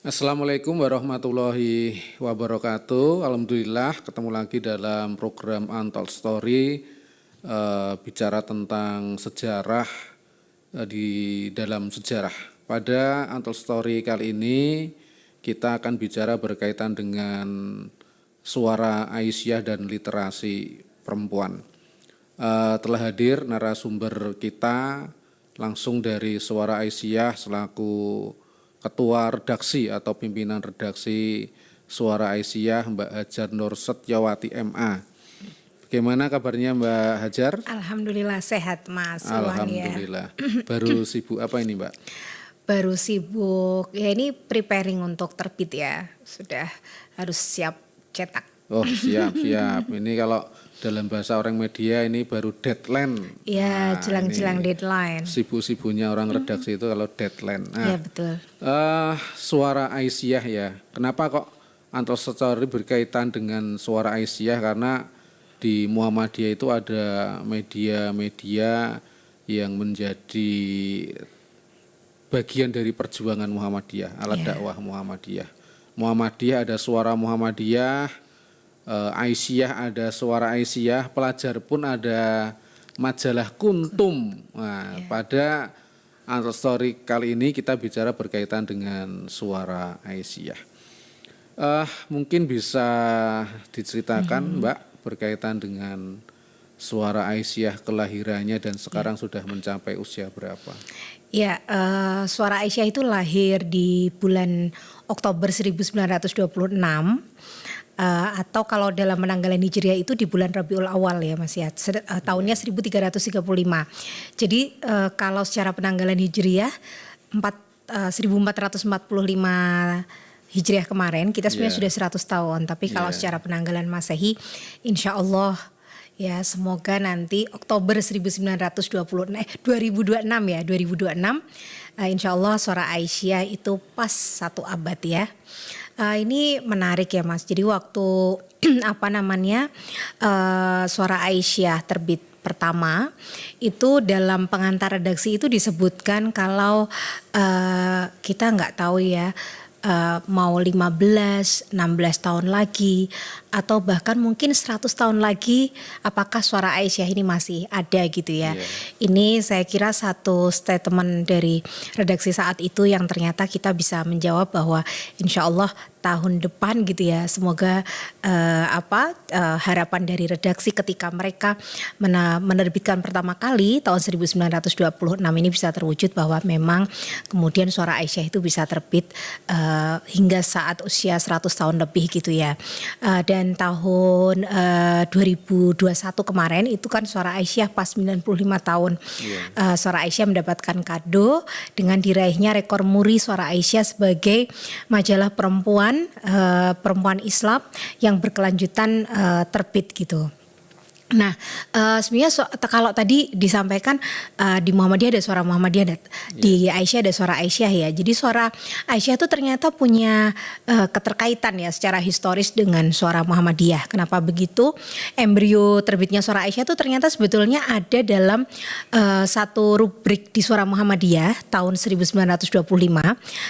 Assalamualaikum warahmatullahi wabarakatuh. Alhamdulillah ketemu lagi dalam program Untold Story, bicara tentang sejarah di dalam sejarah. Pada Untold Story kali ini kita akan bicara berkaitan dengan suara Aisyah dan literasi perempuan. Telah hadir narasumber kita langsung dari Suara Aisyah selaku Ketua Redaksi atau Pimpinan Redaksi Suara Aisyah, Mbak Hajar Nur Setyawati MA. Bagaimana kabarnya Mbak Hajar? Alhamdulillah sehat Mas. Alhamdulillah. Baru sibuk apa ini Mbak? Baru sibuk, ya ini preparing untuk terbit ya. Sudah harus siap cetak. Oh siap. Ini kalau dalam bahasa orang media ini baru deadline. Ya, jelang-jelang deadline. Sibuk-sibuknya orang redaksi itu kalau deadline. Iya betul. Suara Aisyah ya. Kenapa kok Untold Story berkaitan dengan Suara Aisyah? Karena di Muhammadiyah itu ada media-media yang menjadi bagian dari perjuangan Muhammadiyah, alat dakwah Muhammadiyah. Muhammadiyah ada Suara Muhammadiyah, Aisyah ada Suara Aisyah, pelajar pun ada majalah Kuntum. Nah, pada Untold Story kali ini kita bicara berkaitan dengan Suara Aisyah. Mungkin bisa diceritakan Mbak berkaitan dengan Suara Aisyah, kelahirannya dan sekarang sudah mencapai usia berapa? Ya, Suara Aisyah itu lahir di bulan Oktober 1926. Atau kalau dalam penanggalan Hijriah itu di bulan Rabiul Awal ya Mas ya, tahunnya 1335. Jadi kalau secara penanggalan Hijriah 1445 Hijriah kemarin kita sebenarnya sudah 100 tahun. Tapi kalau secara penanggalan Masehi insya Allah ya semoga nanti Oktober 2026 ya 2026 insya Allah Suara Aisyah itu pas 1 abad ya. Ini menarik ya Mas. Jadi waktu Suara Aisyah terbit pertama itu dalam pengantar redaksi itu disebutkan kalau kita nggak tahu ya mau 15, 16 tahun lagi atau bahkan mungkin 100 tahun lagi apakah Suara Aisyah ini masih ada gitu ya. Ini saya kira satu statement dari redaksi saat itu yang ternyata kita bisa menjawab bahwa insya Allah tahun depan gitu ya, semoga harapan dari redaksi ketika mereka menerbitkan pertama kali tahun 1926 ini bisa terwujud bahwa memang kemudian Suara Aisyah itu bisa terbit hingga saat usia 100 tahun lebih gitu ya. Dan tahun 2021 kemarin itu kan Suara Aisyah pas 95 tahun. Suara Aisyah mendapatkan kado dengan diraihnya rekor muri Suara Aisyah sebagai majalah perempuan Islam yang berkelanjutan terbit gitu. Nah, sebenarnya kalau tadi disampaikan di Muhammadiyah ada Suara Muhammadiyah, di Aisyah ada Suara Aisyah ya. Jadi Suara Aisyah itu ternyata punya keterkaitan ya secara historis dengan Suara Muhammadiyah. Kenapa begitu? Embrio terbitnya Suara Aisyah itu ternyata sebetulnya ada dalam satu rubrik di Suara Muhammadiyah tahun 1925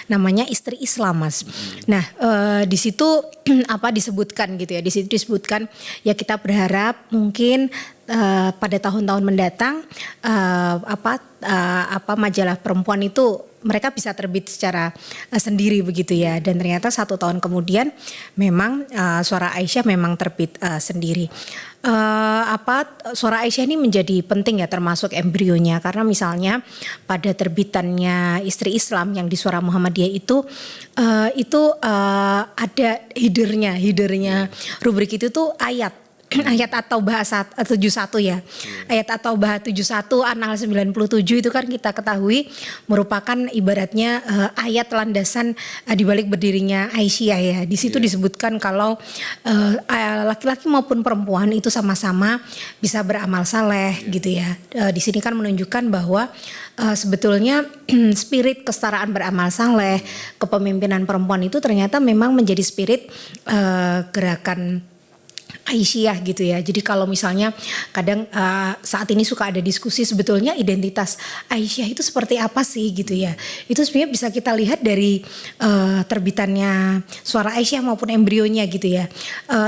namanya Istri Islam Mas. Nah, di situ disebutkan gitu ya. Di situ disebutkan ya kita berharap mungkin pada tahun-tahun mendatang majalah perempuan itu mereka bisa terbit secara sendiri begitu ya. Dan ternyata 1 tahun kemudian memang Suara Aisyah memang terbit sendiri. Suara Aisyah ini menjadi penting ya termasuk embrionya karena misalnya pada terbitannya Istri Islam yang di Suara Muhammadiyah itu ada hidernya rubrik itu tuh ayat atau bahasa 71 ya. Ayat atau bahasa 71 Anal 97 itu kan kita ketahui merupakan ibaratnya ayat landasan di balik berdirinya Aisyah ya. Di situ disebutkan kalau laki-laki maupun perempuan itu sama-sama bisa beramal saleh gitu ya. Di sini kan menunjukkan bahwa sebetulnya spirit kesetaraan beramal saleh, kepemimpinan perempuan itu ternyata memang menjadi spirit gerakan Aisyah gitu ya. Jadi kalau misalnya kadang saat ini suka ada diskusi sebetulnya identitas Aisyah itu seperti apa sih gitu ya. Itu sebenarnya bisa kita lihat dari terbitannya Suara Aisyah maupun embrionya gitu ya.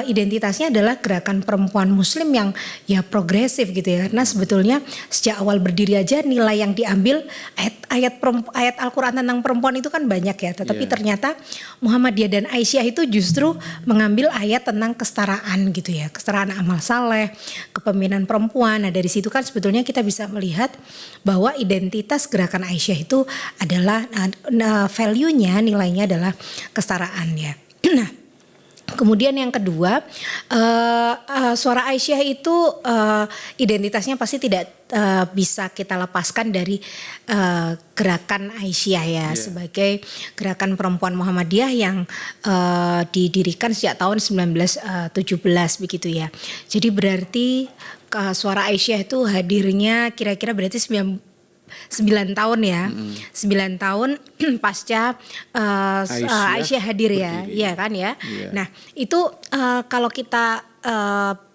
Identitasnya adalah gerakan perempuan muslim yang ya progresif gitu ya. Karena sebetulnya sejak awal berdiri aja nilai yang diambil ayat Al-Quran tentang perempuan itu kan banyak ya. Tetapi ternyata Muhammadiyah dan Aisyah itu justru mengambil ayat tentang kesetaraan gitu ya, kesetaraan amal saleh, kepemimpinan perempuan. Nah dari situ kan sebetulnya kita bisa melihat bahwa identitas gerakan Aisyah itu adalah value-nya, nilainya adalah kesetaraan ya. Nah kemudian yang kedua, Suara Aisyah itu identitasnya pasti tidak bisa kita lepaskan dari gerakan Aisyah ya, sebagai gerakan perempuan Muhammadiyah yang didirikan sejak tahun 1917 begitu ya. Jadi berarti Suara Aisyah itu hadirnya kira-kira berarti 9 tahun ya, 9 tahun pasca Aisyah hadir ya, iya kan ya. Nah itu kalau kita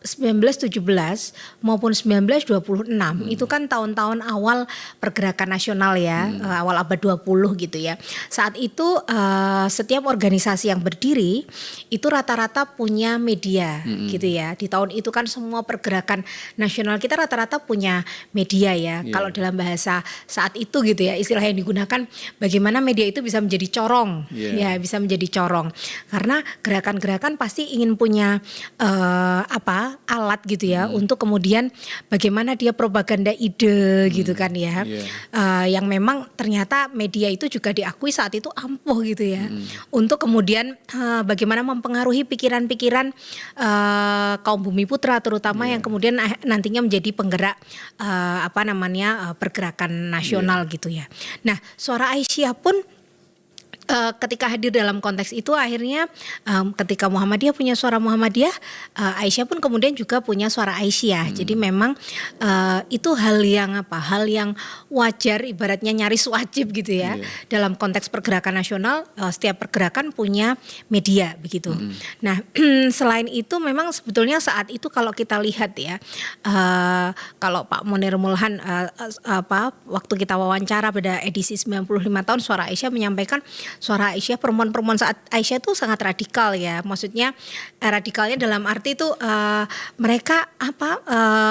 1917 maupun 1926 itu kan tahun-tahun awal pergerakan nasional ya, awal abad 20 gitu ya. Saat itu setiap organisasi yang berdiri itu rata-rata punya media gitu ya. Di tahun itu kan semua pergerakan nasional kita rata-rata punya media ya. Kalau dalam bahasa saat itu gitu ya, istilah yang digunakan bagaimana media itu bisa menjadi corong ya, bisa menjadi corong. Karena gerakan-gerakan pasti ingin punya alat gitu ya untuk kemudian bagaimana dia propaganda ide gitu kan ya, yang memang ternyata media itu juga diakui saat itu ampuh gitu ya, untuk kemudian bagaimana mempengaruhi pikiran-pikiran kaum bumi putra terutama yang kemudian nantinya menjadi penggerak pergerakan nasional gitu ya. Nah Suara Aisyah pun ketika hadir dalam konteks itu akhirnya ketika Muhammadiyah punya suara Muhammadiyah, Aisyah pun kemudian juga punya suara Aisyah. Jadi memang itu hal yang wajar, ibaratnya nyaris wajib gitu ya. Dalam konteks pergerakan nasional, setiap pergerakan punya media begitu. Nah selain itu memang sebetulnya saat itu kalau kita lihat ya, kalau Pak Munir Mulhan waktu kita wawancara pada edisi 95 tahun Suara Aisyah menyampaikan Suara Aisyah, perempuan-perempuan saat Aisyah itu sangat radikal ya. Maksudnya radikalnya dalam arti itu mereka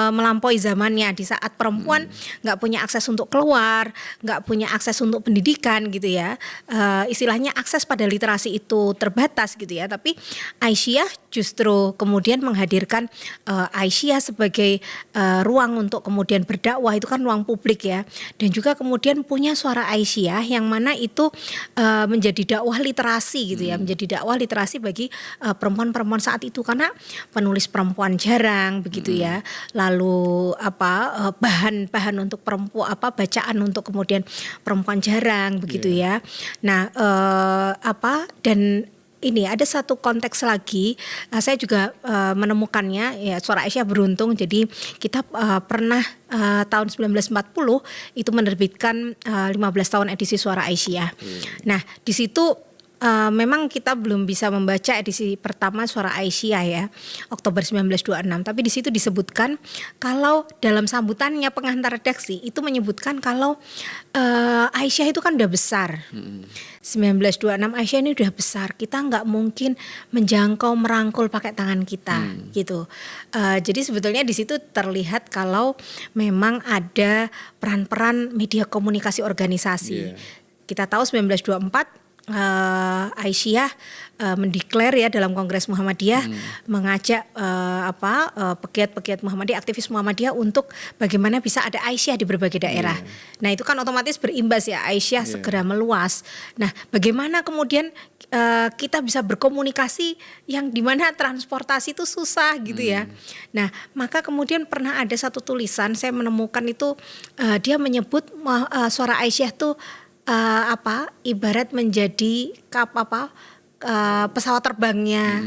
melampaui zamannya di saat perempuan nggak punya akses untuk keluar, nggak punya akses untuk pendidikan gitu ya. Istilahnya akses pada literasi itu terbatas gitu ya. Tapi Aisyah justru kemudian menghadirkan Aisyah sebagai ruang untuk kemudian berdakwah, itu kan ruang publik ya. Dan juga kemudian punya suara Aisyah yang mana itu menjadi dakwah literasi gitu ya, menjadi dakwah literasi bagi perempuan-perempuan saat itu, karena penulis perempuan jarang begitu ya. Lalu bahan-bahan untuk perempuan bacaan untuk kemudian perempuan jarang begitu ya. Nah, dan ini ada satu konteks lagi, saya juga menemukannya ya, Suara Aisyah beruntung. Jadi kita pernah tahun 1940 itu menerbitkan 15 tahun edisi Suara Aisyah. Nah di situ memang kita belum bisa membaca edisi pertama Suara Aisyah ya, Oktober 1926. Tapi di situ disebutkan kalau dalam sambutannya pengantar redaksi itu menyebutkan kalau Aisyah itu kan udah besar. 1926 Aisyah ini udah besar, kita nggak mungkin menjangkau merangkul pakai tangan kita gitu. Jadi sebetulnya di situ terlihat kalau memang ada peran-peran media komunikasi organisasi. Kita tahu 1924 Aisyah mendeklar ya dalam Kongres Muhammadiyah, mengajak pegiat-pegiat Muhammadiyah, aktivis Muhammadiyah untuk bagaimana bisa ada Aisyah di berbagai daerah. Nah itu kan otomatis berimbas ya, Aisyah segera meluas. Nah bagaimana kemudian kita bisa berkomunikasi yang dimana transportasi itu susah gitu ya. Nah maka kemudian pernah ada satu tulisan saya menemukan itu, dia menyebut Suara Aisyah tuh ibarat menjadi pesawat terbangnya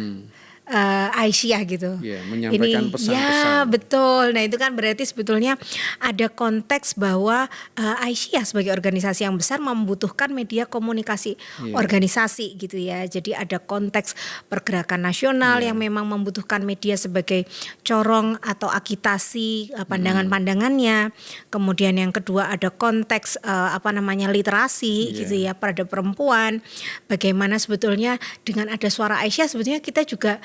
Aisyah gitu. Ya, menyampaikan pesan-pesan. Ya betul. Nah itu kan berarti sebetulnya ada konteks bahwa Aisyah sebagai organisasi yang besar membutuhkan media komunikasi organisasi gitu ya. Jadi ada konteks pergerakan nasional yang memang membutuhkan media sebagai corong atau agitasi pandangan-pandangannya. Kemudian yang kedua ada konteks literasi gitu ya pada perempuan. Bagaimana sebetulnya dengan ada suara Aisyah sebetulnya kita juga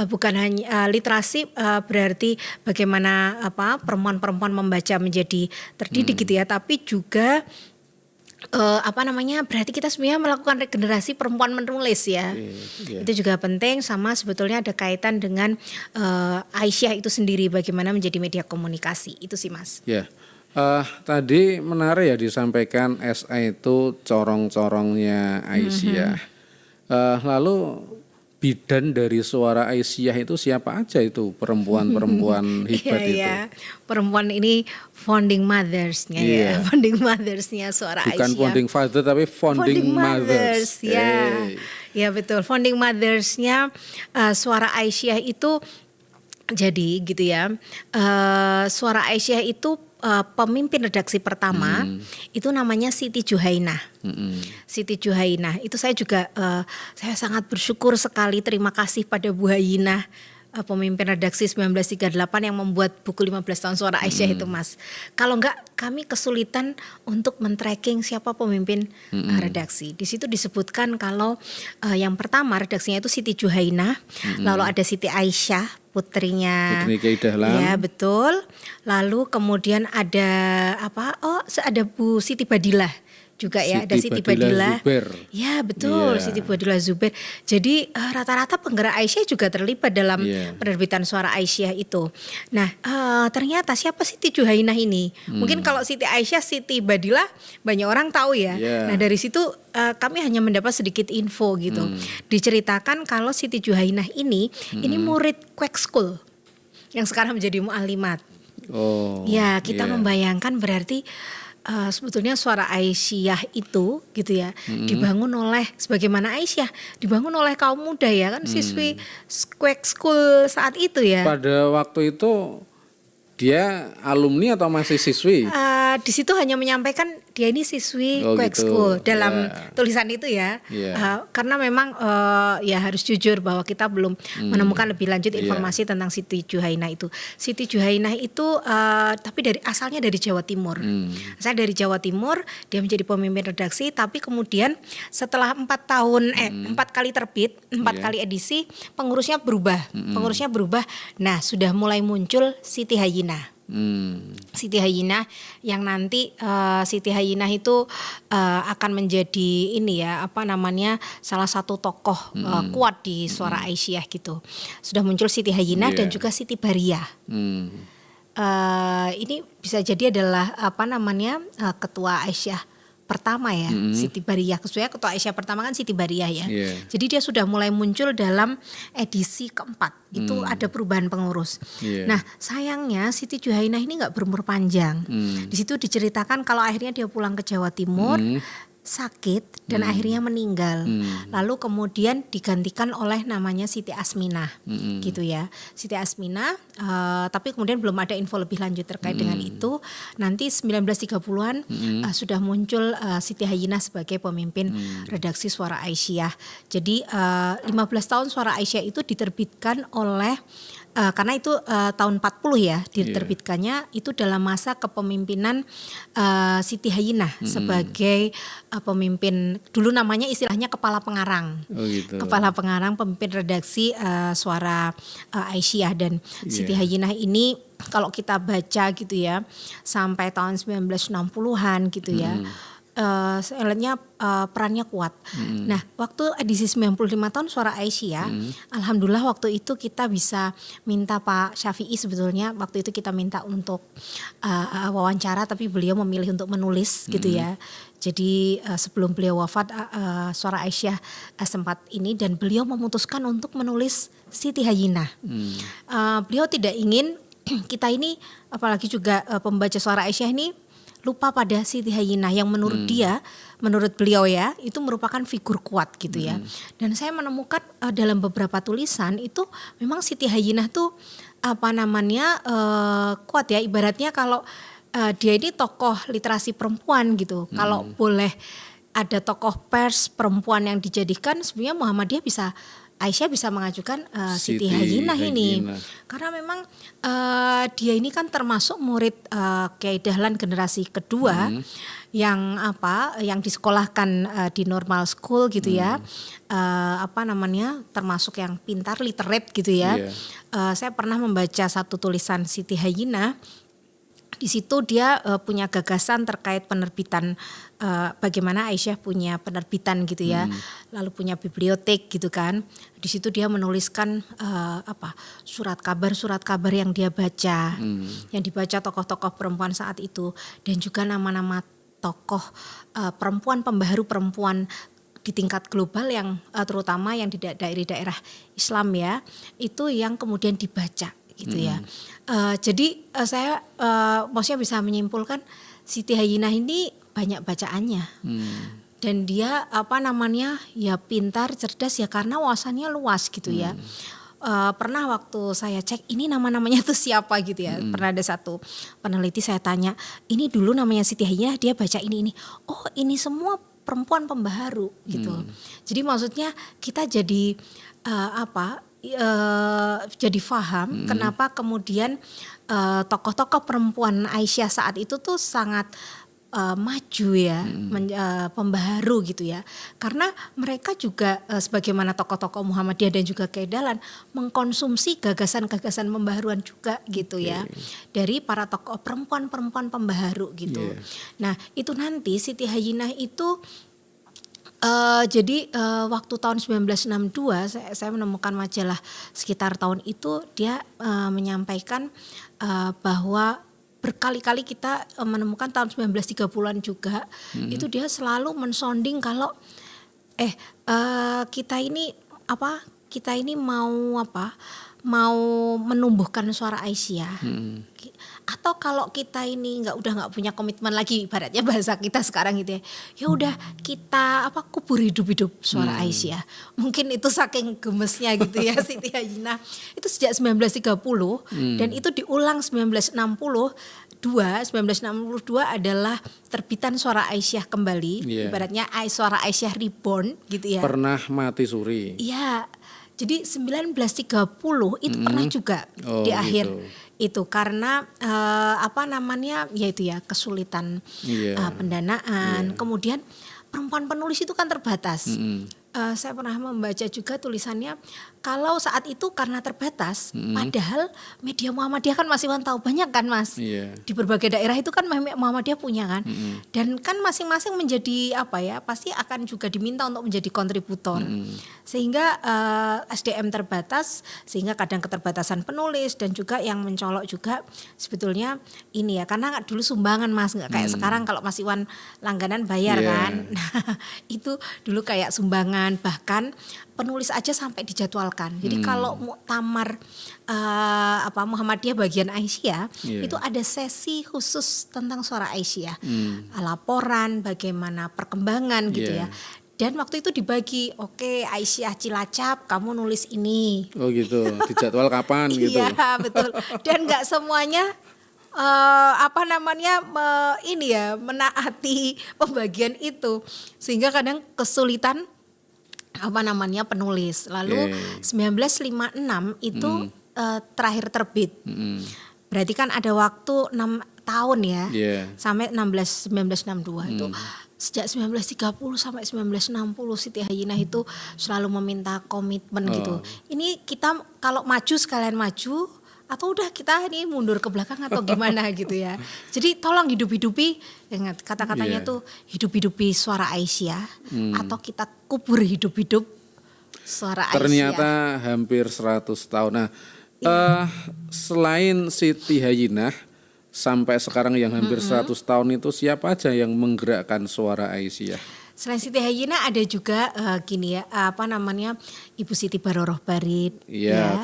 bukan hanya literasi berarti bagaimana perempuan-perempuan membaca menjadi terdidik gitu ya, tapi juga berarti kita sebenarnya melakukan regenerasi perempuan menulis ya. Itu juga penting, sama sebetulnya ada kaitan dengan Aisyah itu sendiri bagaimana menjadi media komunikasi. Itu sih Mas. Ya. Tadi menarik ya disampaikan SA itu corong-corongnya Aisyah. Lalu bidan dari suara Aisyah itu siapa aja itu perempuan-perempuan hebat itu? Iya, perempuan ini founding mothers-nya ya, founding mothers-nya suara Aisyah. Bukan founding father tapi founding mothers. Ya, ya betul. Founding mothers-nya suara Aisyah itu jadi gitu ya. Suara Aisyah itu pemimpin redaksi pertama itu namanya Siti Juhainah. Siti Juhainah itu saya juga saya sangat bersyukur sekali, terima kasih pada Bu Hainah, pemimpin redaksi 1938 yang membuat buku 15 tahun suara Aisyah itu Mas. Kalau enggak kami kesulitan untuk men-tracking siapa pemimpin redaksi. Di situ disebutkan kalau yang pertama redaksinya itu Siti Juhainah, lalu ada Siti Aisyah putrinya. Putri Kiai Dahlan. Ya betul. Lalu kemudian ada ada Bu Siti Badilah juga ya, ada Siti Badilah Zubair. Ya betul, Siti Badilah Zubair. Jadi rata-rata penggerak Aisyah juga terlibat dalam penerbitan suara Aisyah itu. Nah ternyata siapa Siti Juhainah ini? Mungkin kalau Siti Aisyah, Siti Badilah banyak orang tahu ya. Nah dari situ kami hanya mendapat sedikit info gitu. Diceritakan kalau Siti Juhainah ini murid Quake School yang sekarang menjadi mu'alimat. Ya kita membayangkan berarti sebetulnya suara Aisyah itu gitu ya dibangun oleh sebagaimana Aisyah dibangun oleh kaum muda ya kan, siswi Quake School saat itu ya. Pada waktu itu dia alumni atau masih siswi? Di situ hanya menyampaikan dia ini siswi Quake School dalam tulisan itu ya. Karena memang ya harus jujur bahwa kita belum menemukan lebih lanjut informasi tentang Siti Juhainah itu. Siti Juhainah itu tapi asalnya dari Jawa Timur. Saya dari Jawa Timur, dia menjadi pemimpin redaksi, tapi kemudian setelah 4 kali terbit, 4 kali edisi, pengurusnya berubah. Nah, sudah mulai muncul Siti Hayyinah. Siti Hayyinah yang nanti Siti Hayyinah itu akan menjadi ini ya salah satu tokoh kuat di suara Aisyah gitu. Sudah muncul Siti Hayyinah dan juga Siti Bariyah. Ini bisa jadi adalah ketua Aisyah pertama ya, Siti Bariyah. Ketua Aisyah pertama kan Siti Bariyah ya. Jadi dia sudah mulai muncul dalam edisi keempat. Itu ada perubahan pengurus. Nah sayangnya Siti Juhainah ini nggak berumur panjang. Di situ diceritakan kalau akhirnya dia pulang ke Jawa Timur, sakit dan akhirnya meninggal. Lalu kemudian digantikan oleh namanya Siti Asminah gitu ya. Siti Asminah tapi kemudian belum ada info lebih lanjut terkait dengan itu. Nanti 1930-an sudah muncul Siti Hayyinah sebagai pemimpin redaksi Suara Aisyah. Jadi 15 tahun Suara Aisyah itu diterbitkan oleh karena itu tahun 40 ya diterbitkannya, itu dalam masa kepemimpinan Siti Hayyinah sebagai pemimpin, dulu namanya istilahnya kepala pengarang. Kepala pengarang pemimpin redaksi Suara Aisyah. Dan Siti Hayyinah ini kalau kita baca gitu ya sampai tahun 1960-an gitu ya. Saya lihatnya perannya kuat. Nah, waktu edisi 95 tahun Suara Aisyah, alhamdulillah waktu itu kita bisa minta Pak Syafi'i, sebetulnya waktu itu kita minta untuk wawancara, tapi beliau memilih untuk menulis gitu ya. Jadi sebelum beliau wafat Suara Aisyah sempat ini, dan beliau memutuskan untuk menulis Siti Hayyinah. Beliau tidak ingin kita ini, apalagi juga pembaca Suara Aisyah ini lupa pada Siti Hayyinah yang menurut menurut beliau ya, itu merupakan figur kuat gitu ya. Dan saya menemukan dalam beberapa tulisan itu memang Siti Hayyinah tuh kuat ya, ibaratnya kalau dia ini tokoh literasi perempuan gitu. Kalau boleh ada tokoh pers perempuan yang dijadikan, sebenarnya Aisyah bisa mengajukan Siti Hayyinah ini. Karena memang dia ini kan termasuk murid Kiai Dahlan generasi kedua yang disekolahkan di normal school gitu ya. Termasuk yang pintar, literate gitu ya. Saya pernah membaca satu tulisan Siti Hayyinah. Di situ dia punya gagasan terkait penerbitan, bagaimana Aisyah punya penerbitan gitu ya, lalu punya bibliotek gitu kan. Di situ dia menuliskan surat kabar yang dia baca, yang dibaca tokoh-tokoh perempuan saat itu, dan juga nama-nama tokoh perempuan pembaharu perempuan di tingkat global yang terutama yang di daerah Islam ya, itu yang kemudian dibaca gitu ya. Jadi saya maksudnya bisa menyimpulkan Siti Hayyinah ini banyak bacaannya. Dan dia ya pintar, cerdas ya karena wawasannya luas gitu ya. Pernah waktu saya cek ini nama-namanya tuh siapa gitu ya. Pernah ada satu peneliti saya tanya, ini dulu namanya Siti Hayyinah, dia baca ini. Oh, ini semua perempuan pembaharu gitu. Jadi maksudnya kita jadi jadi paham kenapa kemudian tokoh-tokoh perempuan Aisyah saat itu tuh sangat maju ya, pembaharu gitu ya. Karena mereka juga sebagaimana tokoh-tokoh Muhammadiyah dan juga Kiai Dahlan mengkonsumsi gagasan-gagasan pembaharuan juga gitu ya. Dari para tokoh perempuan-perempuan pembaharu gitu. Nah, itu nanti Siti Hayyinah itu jadi waktu tahun 1962 saya menemukan majalah sekitar tahun itu, dia menyampaikan bahwa berkali-kali kita menemukan tahun 1930-an juga itu dia selalu mensonding kalau kita ini mau menumbuhkan suara Aisyah. Atau kalau kita ini udah nggak punya komitmen lagi, ibaratnya bahasa kita sekarang gitu ya udah kita kubur hidup-hidup suara Aisyah. Mungkin itu saking gemesnya gitu ya Siti Hayyinah itu sejak 1930 dan itu diulang 1962 adalah terbitan Suara Aisyah kembali, ibaratnya suara Aisyah reborn gitu ya. Pernah mati suri. Iya. Jadi 1930 itu pernah juga di akhir itu karena kesulitan pendanaan. Kemudian perempuan penulis itu kan terbatas. Saya pernah membaca juga tulisannya kalau saat itu karena terbatas, padahal media Muhammadiyah kan masih tahu banyak kan Mas. Di berbagai daerah itu kan Muhammadiyah punya kan. Dan kan masing-masing menjadi pasti akan juga diminta untuk menjadi kontributor. Sehingga SDM terbatas, sehingga kadang keterbatasan penulis dan juga yang mencolok juga sebetulnya ini ya, karena dulu sumbangan Mas, nggak kayak sekarang kalau Mas Iwan langganan bayar kan. Nah, itu dulu kayak sumbangan, bahkan penulis aja sampai dijadwalkan. Jadi kalau muktamar Muhammadiyah bagian Aisyah itu ada sesi khusus tentang suara Aisyah, laporan bagaimana perkembangan gitu ya. Dan waktu itu dibagi, Aisyah Cilacap kamu nulis ini. Oh gitu, dijadwal kapan gitu. Iya betul. Dan nggak semuanya menaati pembagian itu, sehingga kadang kesulitan penulis. Lalu 1956 itu terakhir terbit. Berarti kan ada waktu 6 tahun ya. Sampai 1962 itu. Sejak 1930 sampai 1960 Siti Hayyinah itu selalu meminta komitmen gitu. Ini kita kalau maju sekalian maju, atau udah kita ini mundur ke belakang atau gimana gitu ya. Jadi tolong hidup-hidupi, ingat kata-katanya tuh hidup-hidupi suara Aisyah, atau kita kubur hidup-hidup suara Aisyah. Ternyata hampir 100 tahun. Nah, selain Siti Hayyinah sampai sekarang yang hampir 100 tahun itu siapa aja yang menggerakkan suara Aisyah? Selain Siti Hayyinah ada juga Ibu Siti Baroroh Barid.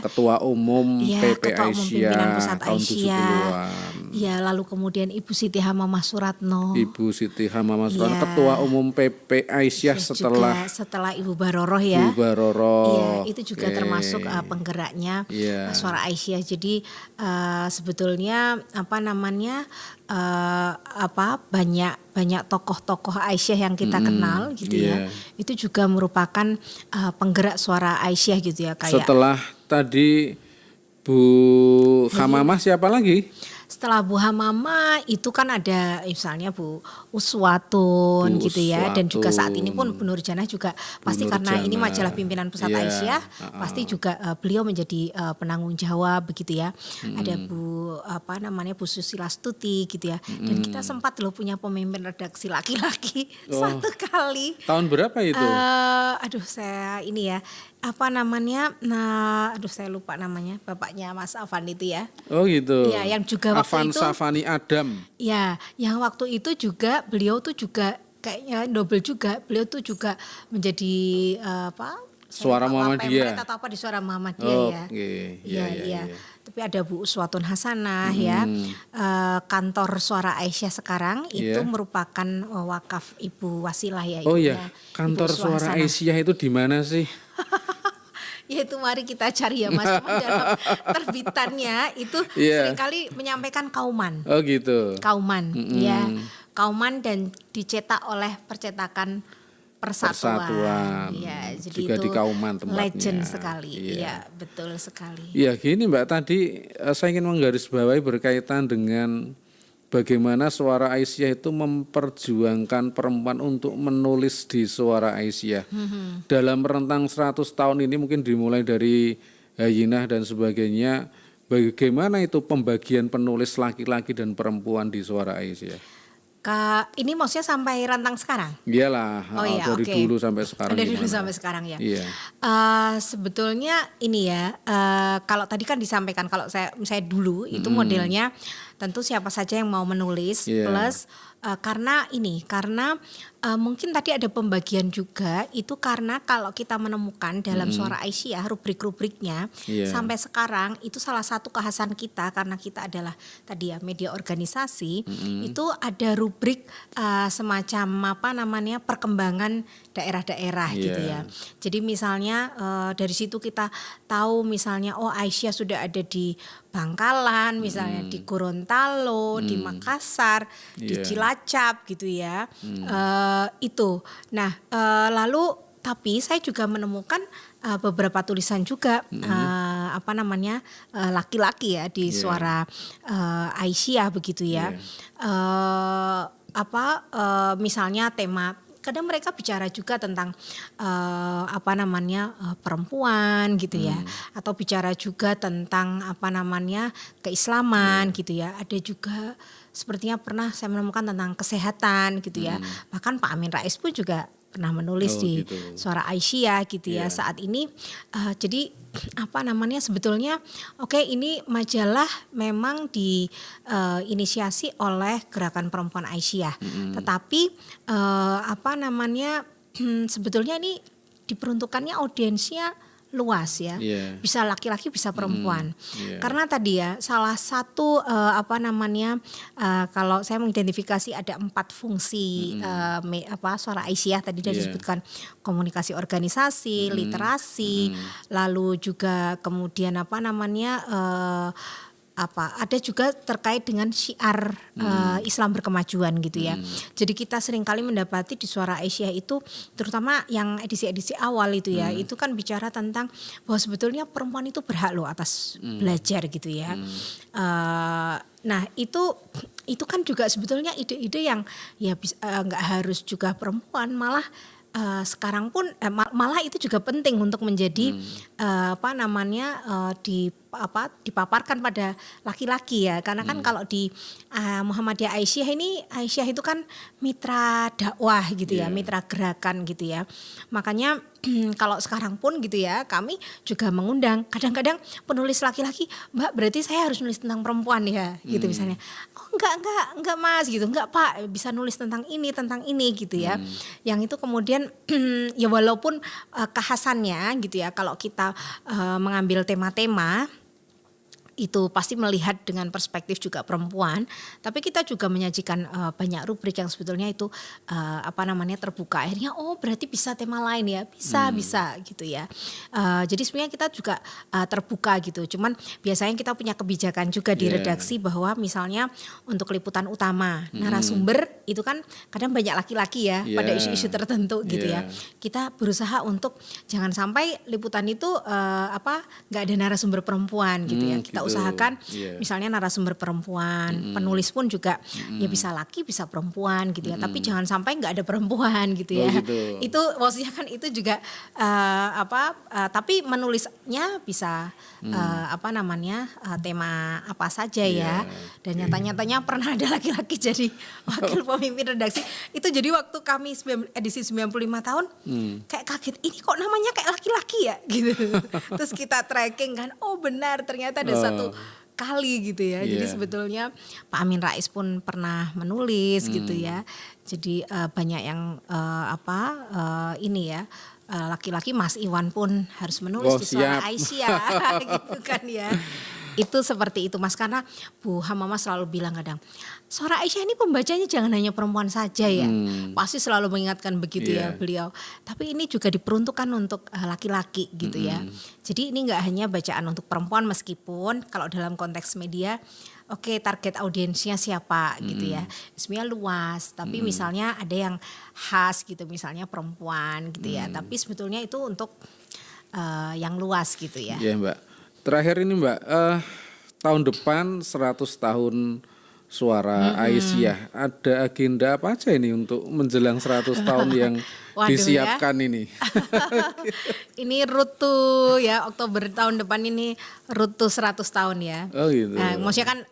Ketua Umum PP Ketua Umum Aisyah Pimpinan Pusat tahun Aisyah. 70-an. Ya, lalu kemudian Ibu Siti Hamamah Suratno. Ibu Siti Hamamah Suratno, Ya. Ketua Umum PP Aisyah Juga setelah Ibu Baroroh ya. Bu Baroro. Iya, itu juga Oke. termasuk penggeraknya Iya. Suara Aisyah. Jadi sebetulnya apa namanya banyak tokoh-tokoh Aisyah yang kita kenal gitu ya. Itu juga merupakan penggerak Suara Aisyah gitu ya, kayak Setelah tadi Bu Hamamah siapa lagi? setelah Bu Hamamah itu kan ada misalnya Bu Uswatun Bu gitu ya, dan juga saat ini pun Uswatun. Bu Nur Janah juga pasti Nur karena ini Janah. majalah pimpinan pusat Iya, Aisyah pasti juga beliau menjadi penanggung jawab begitu ya. Ada Bu Bu Susila Stuti gitu ya, dan kita sempat loh punya pemimpin redaksi laki-laki satu kali. Tahun berapa itu? Saya ini ya saya lupa namanya, bapaknya Mas Afan itu ya. Oh gitu. Iya, yang juga waktu Afan itu Safani Adam. ya, yang waktu itu juga beliau tuh juga kayaknya double juga. Beliau tuh juga menjadi Suara Muhammadiyah. Atau apa di Suara Muhammadiyah ya. Oke. Iya. Tapi ada Bu Uswatun Hasanah ya. Kantor Suara Aisyah sekarang itu merupakan wakaf Ibu Wasilah ya. Oh ibunya, iya, kantor Ibu Suara Hasanah. Aisyah itu di mana sih? Ya itu mari kita cari ya Mas. Cuma dalam terbitannya itu seringkali menyampaikan Kauman. Oh gitu. Kauman, ya, Kauman dan dicetak oleh percetakan Persatuan. Ya, jadi juga itu di Kauman tempatnya. legend sekali, ya betul sekali. Ya gini Mbak, tadi saya ingin menggarisbawahi berkaitan dengan bagaimana Suara Aisyah itu memperjuangkan perempuan untuk menulis di Suara Aisyah. Dalam rentang 100 tahun ini mungkin dimulai dari Hayinah dan sebagainya, bagaimana itu pembagian penulis laki-laki dan perempuan di Suara Aisyah? Ini maksudnya sampai rantang sekarang? Iyalah, dari dulu sampai sekarang. Dari dulu gimana? sampai sekarang ya. Iya. Sebetulnya ini ya, kalau tadi kan disampaikan kalau saya dulu itu modelnya tentu siapa saja yang mau menulis plus karena mungkin tadi ada pembagian juga itu karena kalau kita menemukan dalam Suara Aisyah rubrik-rubriknya sampai sekarang itu salah satu kekhasan kita karena kita adalah tadi ya media organisasi itu ada rubrik semacam perkembangan daerah-daerah gitu ya. Jadi misalnya dari situ kita tahu misalnya Aisyah sudah ada di Bangkalan misalnya, di Gorontalo, di Makassar, di Cilacap gitu ya. Itu. Nah, lalu tapi saya juga menemukan beberapa tulisan juga laki-laki ya di Suara Aisyah begitu ya. Misalnya tema kadang mereka bicara juga tentang perempuan gitu ya, atau bicara juga tentang keislaman gitu ya. Ada juga sepertinya pernah saya menemukan tentang kesehatan gitu ya. Bahkan Pak Amin Rais pun juga pernah menulis di Suara Aisyah gitu ya. Saat ini jadi sebetulnya ini majalah memang diinisiasi oleh Gerakan Perempuan Aisyah. Tetapi sebetulnya ini diperuntukannya audiensnya luas ya, bisa laki-laki bisa perempuan. Karena tadi ya salah satu kalau saya mengidentifikasi ada 4 fungsi Suara Aisyah tadi sudah disebutkan, komunikasi organisasi, literasi, lalu juga kemudian ada juga terkait dengan syiar Islam berkemajuan gitu ya. Jadi kita seringkali mendapati di Suara Aisyah itu terutama yang edisi-edisi awal itu ya, itu kan bicara tentang bahwa sebetulnya perempuan itu berhak loh atas belajar gitu ya. Nah itu kan juga sebetulnya ide-ide yang ya nggak harus juga perempuan, malah sekarang pun malah itu juga penting untuk menjadi dipaparkan pada laki-laki ya, karena kan kalau di Muhammadiyah Aisyah itu kan mitra dakwah gitu ya, mitra gerakan gitu ya. Makanya kalau sekarang pun gitu ya, kami juga mengundang kadang-kadang penulis laki-laki, Mbak berarti saya harus nulis tentang perempuan ya gitu misalnya. Oh enggak Mas gitu, enggak Pak, bisa nulis tentang ini gitu ya. Yang itu kemudian ya walaupun kekhasannya gitu ya, kalau kita mengambil tema-tema itu pasti melihat dengan perspektif juga perempuan, tapi kita juga menyajikan banyak rubrik yang sebetulnya itu terbuka. Akhirnya berarti bisa tema lain ya, bisa gitu ya. Jadi sebenarnya kita juga terbuka gitu. Cuman biasanya kita punya kebijakan juga di redaksi bahwa misalnya untuk liputan utama narasumber itu kan kadang banyak laki-laki ya pada isu-isu tertentu gitu ya. Kita berusaha untuk jangan sampai liputan itu nggak ada narasumber perempuan gitu ya. Kita usahakan misalnya narasumber perempuan, penulis pun juga ya bisa laki bisa perempuan gitu ya. Tapi jangan sampai nggak ada perempuan gitu ya. Gitu. Itu maksudnya kan itu juga tapi menulisnya bisa tema apa saja ya. Dan nyata-nyatanya pernah ada laki-laki jadi wakil pemimpin redaksi. Itu jadi waktu kami edisi 95 tahun kayak kaget, ini kok namanya kayak laki-laki ya gitu. Terus kita tracking kan, benar ternyata ada satu kali gitu ya. Jadi sebetulnya Pak Amin Rais pun pernah menulis gitu ya. Jadi banyak yang laki-laki Mas Iwan pun harus menulis di Suara Aisyah gitu kan ya. Itu seperti itu Mas, karena Bu Hamama selalu bilang kadang Suara Aisyah ini pembacanya jangan hanya perempuan saja ya. Pasti selalu mengingatkan begitu ya beliau. Tapi ini juga diperuntukkan untuk laki-laki gitu ya. Jadi ini gak hanya bacaan untuk perempuan, meskipun kalau dalam konteks media target audiensnya siapa gitu ya. Sebenarnya luas, tapi misalnya ada yang khas gitu, misalnya perempuan gitu ya. Tapi sebetulnya itu untuk yang luas gitu ya. Iya Mbak. Terakhir ini Mbak, tahun depan 100 tahun Suara Aisyah. Ada agenda apa aja ini untuk menjelang 100 tahun yang disiapkan ini? Ini Rutu ya, Oktober tahun depan ini Rutu 100 tahun ya. Oh gitu. Maksudnya kan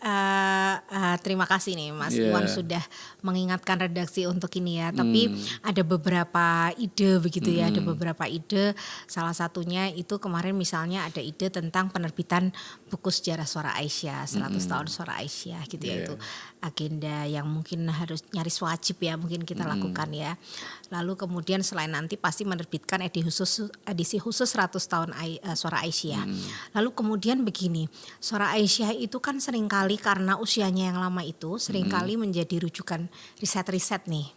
terima kasih nih Mas Iwan sudah mengingatkan redaksi untuk ini ya. Tapi ada beberapa ide begitu ya, ada beberapa ide. Salah satunya itu kemarin misalnya ada ide tentang penerbitan buku sejarah Suara Aisyah, 100 tahun Suara Aisyah gitu ya. Itu agenda yang mungkin harus nyaris wajib ya mungkin kita lakukan ya. Lalu kemudian selain nanti pasti menerbitkan edisi khusus 100 tahun Suara Aisyah. Lalu kemudian begini, Suara Aisyah itu kan seringkali karena usianya yang lama itu seringkali menjadi rujukan riset-riset nih.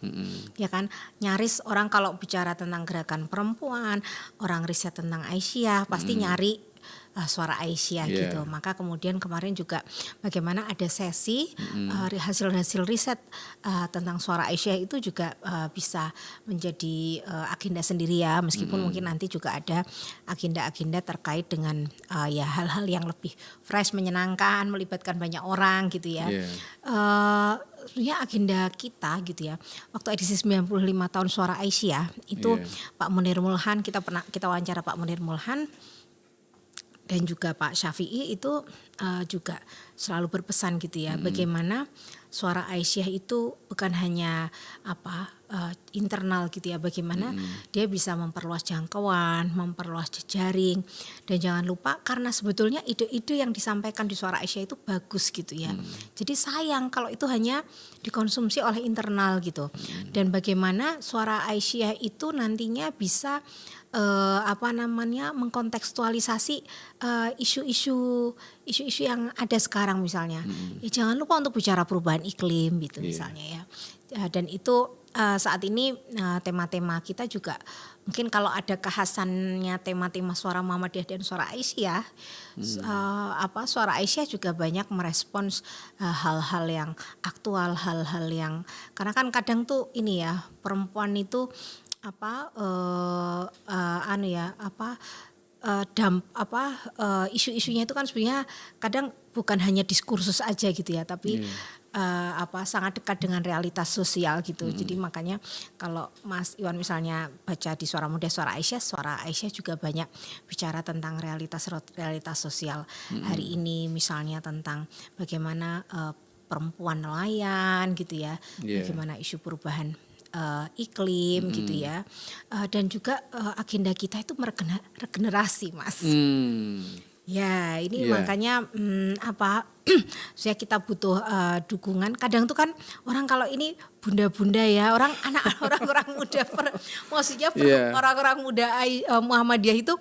Ya kan, nyaris orang kalau bicara tentang gerakan perempuan, orang riset tentang Aisyah pasti nyari Suara Aisyah gitu. Maka kemudian kemarin juga bagaimana ada sesi hasil-hasil riset tentang Suara Aisyah itu juga bisa menjadi agenda sendiri ya, meskipun mungkin nanti juga ada agenda-agenda terkait dengan hal-hal yang lebih fresh, menyenangkan, melibatkan banyak orang gitu ya. Ya agenda kita gitu ya. Waktu edisi 95 tahun Suara Aisyah itu Pak Munir Mulhan, kita wawancara Pak Munir Mulhan dan juga Pak Syafi'i itu juga selalu berpesan gitu ya, bagaimana Suara Aisyah itu bukan hanya internal gitu ya, bagaimana dia bisa memperluas jangkauan, memperluas jejaring, dan jangan lupa karena sebetulnya ide-ide yang disampaikan di Suara Aisyah itu bagus gitu ya. Jadi sayang kalau itu hanya dikonsumsi oleh internal gitu. Dan bagaimana Suara Aisyah itu nantinya bisa mengkontekstualisasi isu-isu yang ada sekarang misalnya. Ya jangan lupa untuk bicara perubahan iklim gitu misalnya ya. Dan itu saat ini tema-tema kita juga mungkin kalau ada kekhasannya tema-tema Suara Muhammadiyah dan Suara Aisyah, Suara Aisyah juga banyak merespons hal-hal yang aktual, hal-hal yang karena kan kadang tuh ini ya perempuan itu isu-isunya itu kan sebenarnya kadang bukan hanya diskursus aja gitu ya, tapi sangat dekat dengan realitas sosial gitu. Jadi makanya kalau Mas Iwan misalnya baca di Suara Muda Suara Aisyah juga banyak bicara tentang realitas sosial hari ini, misalnya tentang bagaimana perempuan nelayan gitu ya, bagaimana isu perubahan iklim gitu ya, dan juga agenda kita itu meregenerasi Mas. Ya, ini Iya. makanya saya kita butuh dukungan. Kadang tuh kan orang kalau ini bunda-bunda ya, orang anak orang-orang muda, maksudnya Iya. orang-orang muda Muhammadiyah itu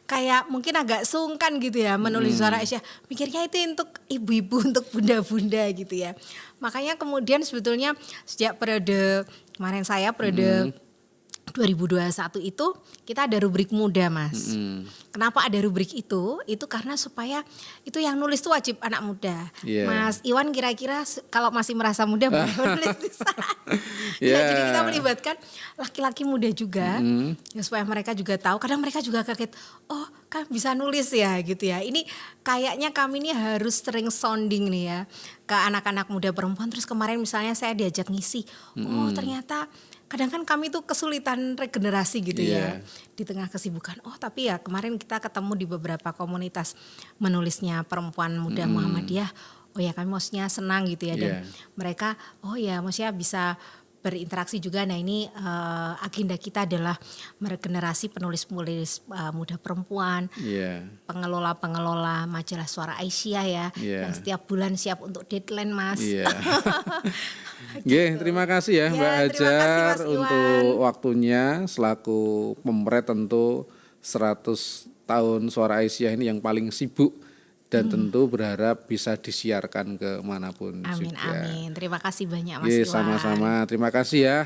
kayak mungkin agak sungkan gitu ya menulis suara Aisyah. Mikirnya itu untuk ibu-ibu, untuk bunda-bunda gitu ya. Makanya kemudian sebetulnya sejak periode kemarin saya periode 2021 itu kita ada rubrik muda, Mas. Kenapa ada rubrik itu? Itu karena supaya itu yang nulis tuh wajib anak muda. Iya. Mas Iwan kira-kira kalau masih merasa muda boleh menulis di sana. Iya. Ya, jadi kita melibatkan laki-laki muda juga ya, supaya mereka juga tahu. Kadang mereka juga kaget, oh kan bisa nulis ya gitu ya. Ini kayaknya kami ini harus sering sounding nih ya ke anak-anak muda perempuan. Terus kemarin misalnya saya diajak ngisi, oh ternyata kadang kan kami tuh kesulitan regenerasi gitu ya di tengah kesibukan. Oh tapi ya kemarin kita ketemu di beberapa komunitas menulisnya perempuan muda Muhammadiyah. Oh ya kami maksudnya senang gitu ya dan mereka oh ya maksudnya bisa berinteraksi juga. Nah ini agenda kita adalah meregenerasi penulis-penulis muda perempuan, pengelola-pengelola majalah Suara Aisyah ya, yang setiap bulan siap untuk deadline, Mas. Gitu. Terima kasih ya Mbak Hajar untuk waktunya selaku pemret tentu 100 tahun Suara Aisyah ini yang paling sibuk. Dan tentu berharap bisa disiarkan kemanapun amin, juga. Amin. Terima kasih banyak Mas Iwan. Sama-sama. Terima kasih ya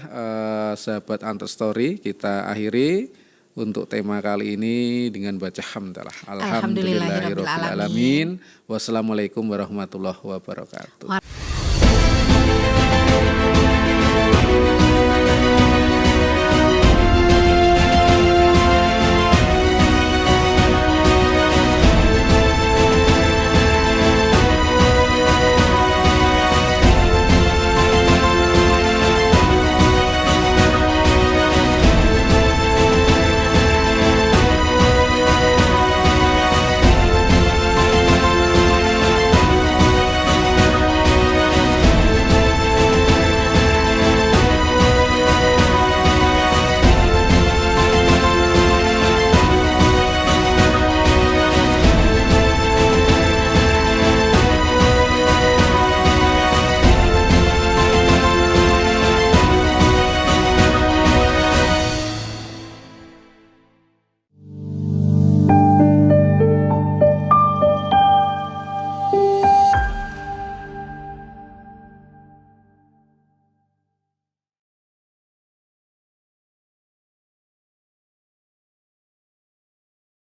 sahabat Antar Story. Kita akhiri untuk tema kali ini dengan baca hamdalah. Alhamdulillahirobbilalamin. Wassalamualaikum warahmatullahi wabarakatuh.